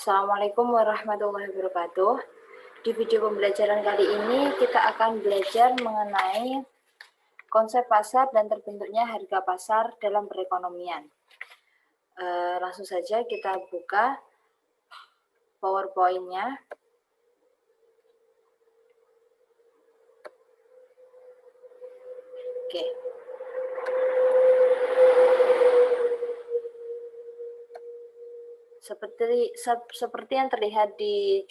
Assalamualaikum warahmatullahi wabarakatuh. Di video pembelajaran kali ini kita akan belajar mengenai konsep pasar dan terbentuknya harga pasar dalam perekonomian. Langsung saja kita buka PowerPoint-nya. Oke. Seperti yang terlihat di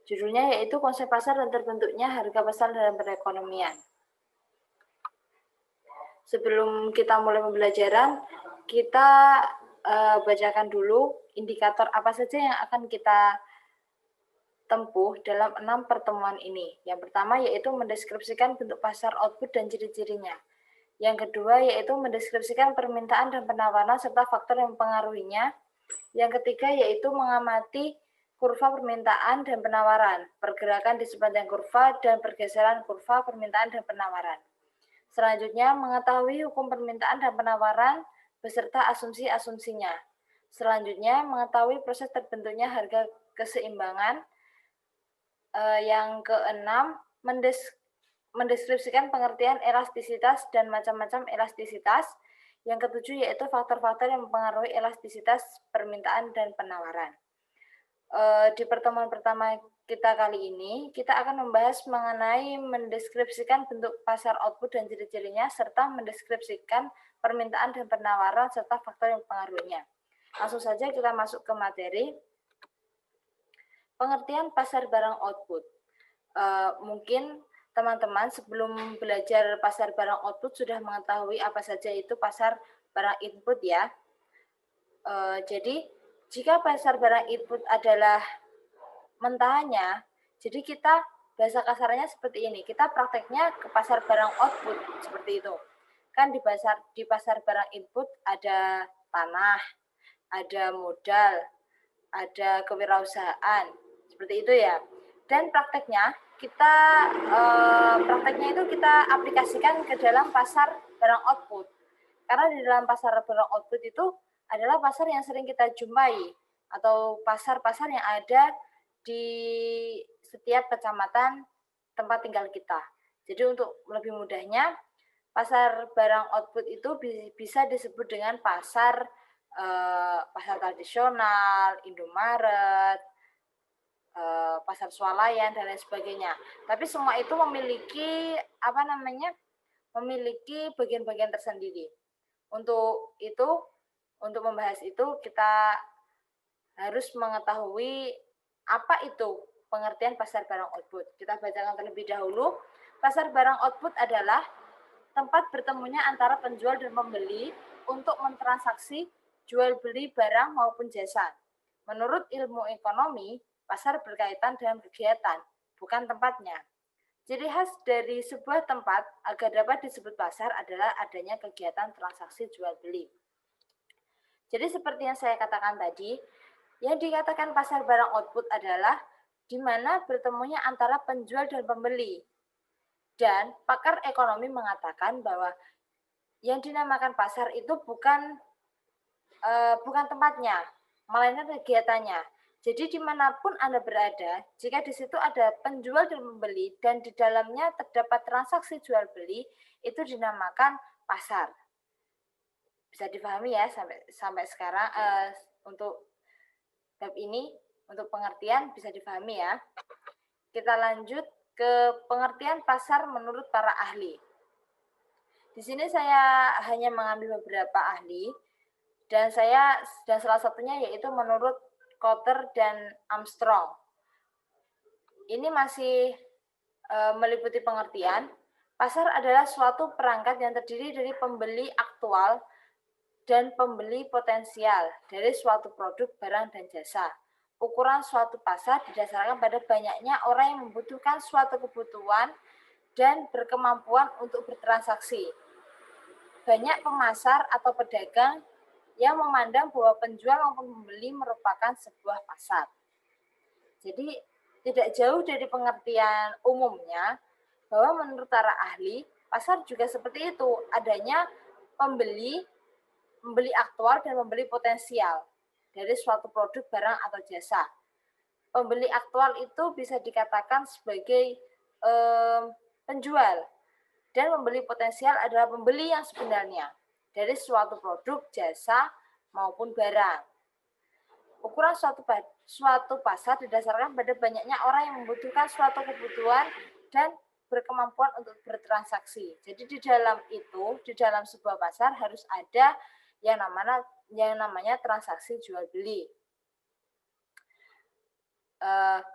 judulnya yaitu konsep pasar dan terbentuknya harga pasar dalam perekonomian. Sebelum kita mulai pembelajaran, kita bacakan dulu indikator apa saja yang akan kita tempuh dalam 6 pertemuan ini. Yang pertama yaitu mendeskripsikan bentuk pasar output dan ciri-cirinya. Yang kedua yaitu mendeskripsikan permintaan dan penawaran serta faktor yang mempengaruhinya. Yang ketiga yaitu mengamati kurva permintaan dan penawaran, pergerakan di sepanjang kurva dan pergeseran kurva permintaan dan penawaran. Selanjutnya, mengetahui hukum permintaan dan penawaran beserta asumsi-asumsinya. Selanjutnya, mengetahui proses terbentuknya harga keseimbangan. Yang keenam, mendeskripsikan pengertian elastisitas dan macam-macam elastisitas. Yang ketujuh yaitu faktor-faktor yang mempengaruhi elastisitas permintaan dan penawaran. Di pertemuan pertama kita kali ini, kita akan membahas mengenai mendeskripsikan bentuk pasar output dan ciri-cirinya, serta mendeskripsikan permintaan dan penawaran, serta faktor yang mempengaruhinya. Langsung saja kita masuk ke materi. Pengertian pasar barang output. Mungkin teman-teman sebelum belajar pasar barang output sudah mengetahui apa saja itu pasar barang input ya. Jadi jika pasar barang input adalah mentahannya, jadi kita bahasa kasarnya seperti ini. Kita prakteknya ke pasar barang output seperti itu. Kan di pasar barang input ada tanah, ada modal, ada kewirausahaan, seperti itu ya. Dan prakteknya itu kita aplikasikan ke dalam pasar barang output. Karena di dalam pasar barang output itu adalah pasar yang sering kita jumpai atau pasar-pasar yang ada di setiap kecamatan tempat tinggal kita. Jadi untuk lebih mudahnya, pasar barang output itu bisa disebut dengan pasar tradisional, Indomaret, pasar swalayan dan lain sebagainya. Tapi semua itu memiliki memiliki bagian-bagian tersendiri. Untuk membahas itu kita harus mengetahui apa itu pengertian pasar barang output. Kita bacakan terlebih dahulu. Pasar barang output adalah tempat bertemunya antara penjual dan pembeli untuk mentransaksi jual beli barang maupun jasa. Menurut ilmu ekonomi, pasar berkaitan dengan kegiatan, bukan tempatnya. Ciri khas dari sebuah tempat agar dapat disebut pasar adalah adanya kegiatan transaksi jual beli. Jadi seperti yang saya katakan tadi, yang dikatakan pasar barang output adalah di mana bertemunya antara penjual dan pembeli. Dan pakar ekonomi mengatakan bahwa yang dinamakan pasar itu bukan tempatnya, melainkan kegiatannya. Jadi dimanapun Anda berada, jika di situ ada penjual dan pembeli dan di dalamnya terdapat transaksi jual beli, itu dinamakan pasar. Bisa dipahami ya sampai sekarang untuk bab ini, untuk pengertian bisa dipahami ya. Kita lanjut ke pengertian pasar menurut para ahli. Di sini saya hanya mengambil beberapa ahli dan salah satunya yaitu menurut Kotter dan Armstrong. Ini masih meliputi pengertian, pasar adalah suatu perangkat yang terdiri dari pembeli aktual dan pembeli potensial dari suatu produk, barang, dan jasa. Ukuran suatu pasar didasarkan pada banyaknya orang yang membutuhkan suatu kebutuhan dan berkemampuan untuk bertransaksi. Banyak pemasar atau pedagang yang memandang bahwa penjual maupun pembeli merupakan sebuah pasar. Jadi tidak jauh dari pengertian umumnya bahwa menurut para ahli, pasar juga seperti itu, adanya pembeli aktual dan pembeli potensial. dari suatu produk, barang, atau jasa. Pembeli aktual itu bisa dikatakan sebagai penjual, dan pembeli potensial adalah pembeli yang sebenarnya dari suatu produk, jasa, maupun barang. Ukuran suatu pasar didasarkan pada banyaknya orang yang membutuhkan suatu kebutuhan dan berkemampuan untuk bertransaksi. Jadi di dalam sebuah pasar harus ada yang namanya transaksi jual beli.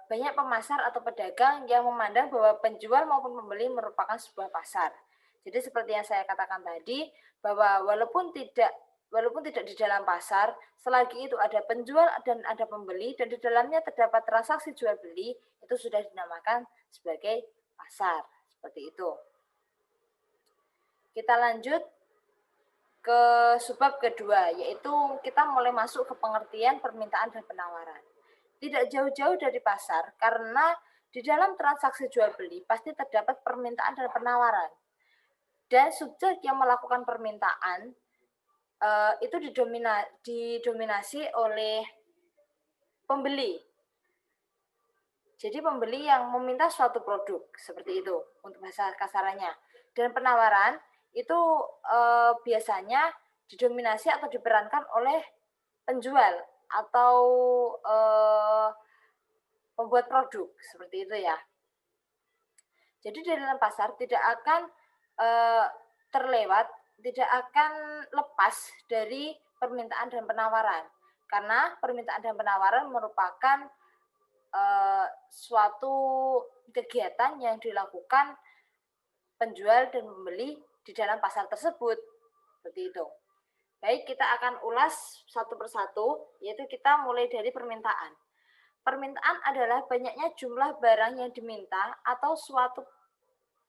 Banyak pemasar atau pedagang yang memandang bahwa penjual maupun pembeli merupakan sebuah pasar. Jadi seperti yang saya katakan tadi, bahwa walaupun tidak di dalam pasar, selagi itu ada penjual dan ada pembeli dan di dalamnya terdapat transaksi jual beli, itu sudah dinamakan sebagai pasar. Seperti itu. Kita lanjut ke subbab kedua, yaitu kita mulai masuk ke pengertian permintaan dan penawaran. Tidak jauh-jauh dari pasar, karena di dalam transaksi jual beli pasti terdapat permintaan dan penawaran. Dan subjek yang melakukan permintaan itu didominasi oleh pembeli. Jadi pembeli yang meminta suatu produk, seperti itu untuk bahasa kasarannya. Dan penawaran itu biasanya didominasi atau diperankan oleh penjual atau pembuat produk, seperti itu ya. Jadi di dalam pasar tidak akan tidak akan lepas dari permintaan dan penawaran, karena permintaan dan penawaran merupakan suatu kegiatan yang dilakukan penjual dan pembeli di dalam pasar tersebut, seperti itu. Baik, kita akan ulas satu persatu, yaitu kita mulai dari permintaan. Permintaan adalah banyaknya jumlah barang yang diminta atau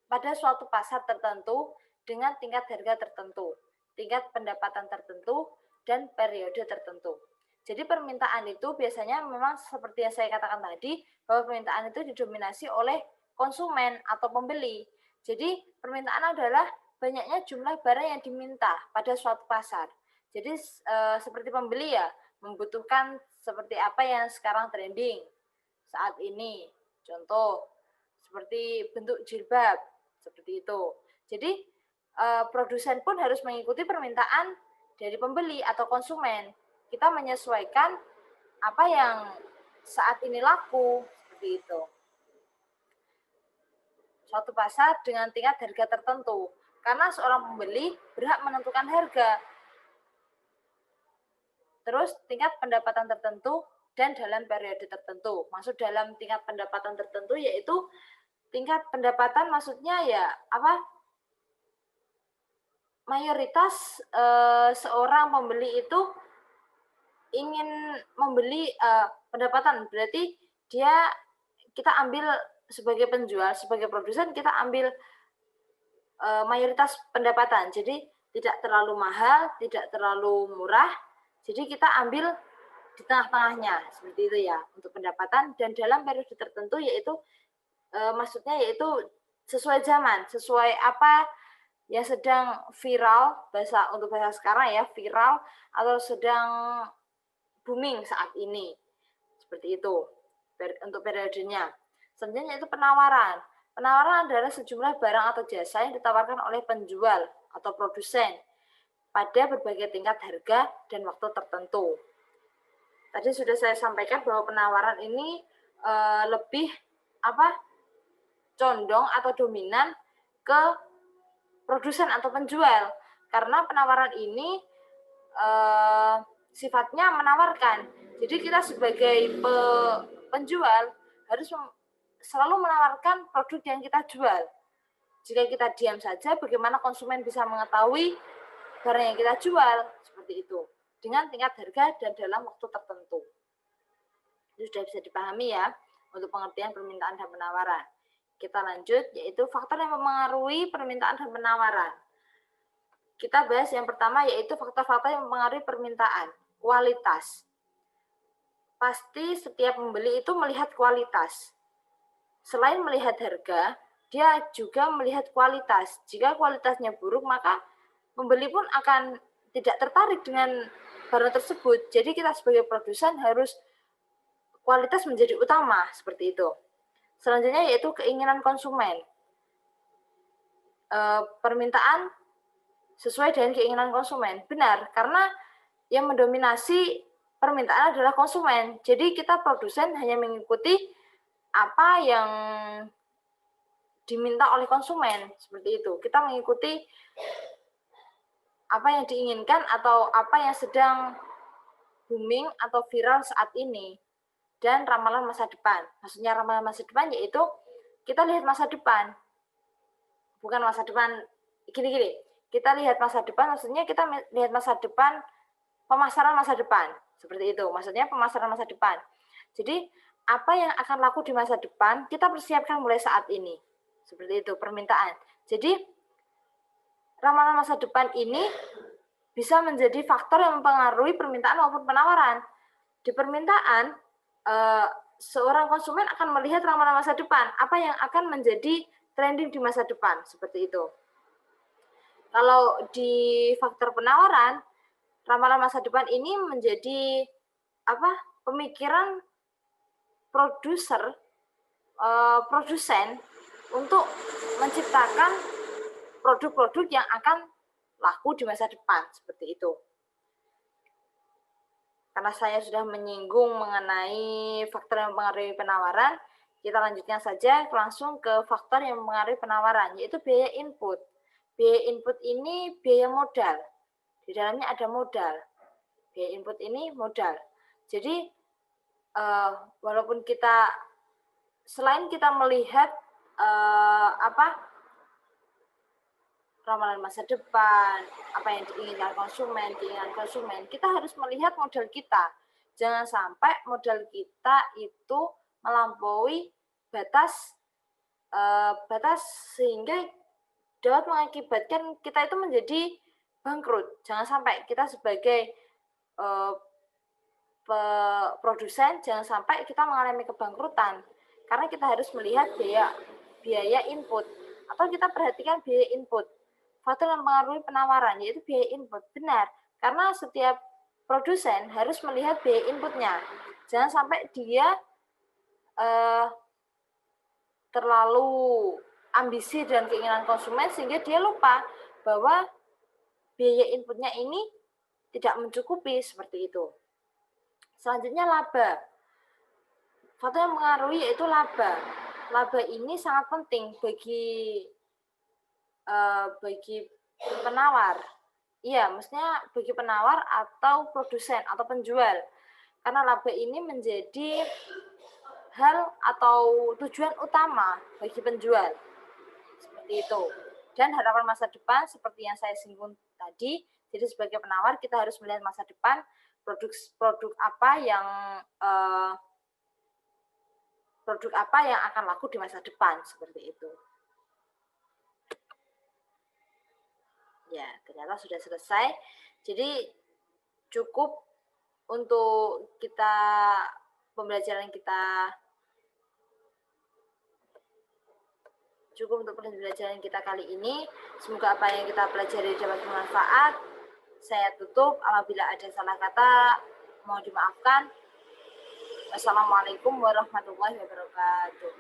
pada suatu pasar tertentu dengan tingkat harga tertentu, tingkat pendapatan tertentu, dan periode tertentu. Jadi permintaan itu biasanya memang seperti yang saya katakan tadi, bahwa permintaan itu didominasi oleh konsumen atau pembeli. Jadi permintaan adalah banyaknya jumlah barang yang diminta pada suatu pasar. Jadi seperti pembeli ya, membutuhkan seperti apa yang sekarang trending saat ini. Contoh, seperti bentuk jilbab, seperti itu. Jadi produsen pun harus mengikuti permintaan dari pembeli atau konsumen. Kita menyesuaikan apa yang saat ini laku, seperti itu. Suatu pasar dengan tingkat harga tertentu, karena seorang pembeli berhak menentukan harga. Terus tingkat pendapatan tertentu dan dalam periode tertentu. Maksud dalam tingkat pendapatan tertentu yaitu tingkat pendapatan maksudnya ya apa? Mayoritas seorang pembeli itu ingin membeli pendapatan, berarti kita ambil sebagai penjual, sebagai produsen kita ambil mayoritas pendapatan. Jadi tidak terlalu mahal, tidak terlalu murah. Jadi kita ambil di tengah-tengahnya, seperti itu ya untuk pendapatan, dan dalam periode tertentu yaitu maksudnya yaitu sesuai zaman, sesuai apa yang sedang viral, untuk bahasa sekarang ya, viral atau sedang booming saat ini. Seperti itu untuk periodenya. Selanjutnya itu penawaran. Penawaran adalah sejumlah barang atau jasa yang ditawarkan oleh penjual atau produsen pada berbagai tingkat harga dan waktu tertentu. Tadi sudah saya sampaikan bahwa penawaran ini lebih condong atau dominan ke produsen atau penjual, karena penawaran ini sifatnya menawarkan. Jadi kita sebagai penjual harus selalu menawarkan produk yang kita jual. Jika kita diam saja, bagaimana konsumen bisa mengetahui barang yang kita jual, seperti itu, dengan tingkat harga dan dalam waktu tertentu. Itu sudah bisa dipahami ya untuk pengertian permintaan dan penawaran. Kita lanjut, yaitu faktor yang mempengaruhi permintaan dan penawaran. Kita bahas yang pertama, yaitu faktor-faktor yang mempengaruhi permintaan. Kualitas. Pasti setiap pembeli itu melihat kualitas. Selain melihat harga, dia juga melihat kualitas. Jika kualitasnya buruk, maka pembeli pun akan tidak tertarik dengan barang tersebut. Jadi kita sebagai produsen harus kualitas menjadi utama, seperti itu. Selanjutnya yaitu keinginan konsumen. Permintaan sesuai dengan keinginan konsumen. Benar, karena yang mendominasi permintaan adalah konsumen. Jadi kita produsen hanya mengikuti apa yang diminta oleh konsumen, seperti itu. Kita mengikuti apa yang diinginkan atau apa yang sedang booming atau viral saat ini. Dan ramalan masa depan. Maksudnya ramalan masa depan yaitu kita lihat masa depan. Bukan masa depan gini-gini. Kita lihat masa depan, maksudnya kita lihat masa depan, pemasaran masa depan. Seperti itu. Maksudnya pemasaran masa depan. Jadi apa yang akan laku di masa depan, kita persiapkan mulai saat ini. Seperti itu, permintaan. Jadi ramalan masa depan ini bisa menjadi faktor yang mempengaruhi permintaan maupun penawaran. Di permintaan, seorang konsumen akan melihat ramalan masa depan, apa yang akan menjadi trending di masa depan, seperti itu. Kalau di faktor penawaran, ramalan masa depan ini menjadi pemikiran produsen untuk menciptakan produk-produk yang akan laku di masa depan, seperti itu. Karena saya sudah menyinggung mengenai faktor yang mempengaruhi penawaran, kita lanjutkan saja langsung ke faktor yang mempengaruhi penawaran, yaitu biaya input. Biaya input ini biaya modal. Di dalamnya ada modal. Biaya input ini modal. Jadi, walaupun kita, selain kita melihat ramalan masa depan, apa yang diinginkan konsumen, kita harus melihat modal kita. Jangan sampai modal kita itu melampaui batas sehingga dapat mengakibatkan kita itu menjadi bangkrut. Jangan sampai kita sebagai produsen, jangan sampai kita mengalami kebangkrutan. Karena kita harus melihat biaya input. Atau kita perhatikan biaya input. Faktor yang mempengaruhi penawaran, yaitu biaya input. Benar, karena setiap produsen harus melihat biaya inputnya. Jangan sampai dia terlalu ambisi dan keinginan konsumen sehingga dia lupa bahwa biaya inputnya ini tidak mencukupi, seperti itu. Selanjutnya laba. Faktor yang mempengaruhi yaitu laba. Laba ini sangat penting bagi penawar. Iya, maksudnya bagi penawar atau produsen atau penjual. Karena laba ini menjadi hal atau tujuan utama bagi penjual. Seperti itu. Dan harapan masa depan seperti yang saya singgung tadi, jadi sebagai penawar kita harus melihat masa depan, produk apa yang akan laku di masa depan, seperti itu. Ya, ternyata sudah selesai. Jadi cukup untuk pembelajaran kita kali ini. Semoga apa yang kita pelajari dapat bermanfaat. Saya tutup. Apabila ada salah kata, mohon dimaafkan. Wassalamualaikum warahmatullahi wabarakatuh.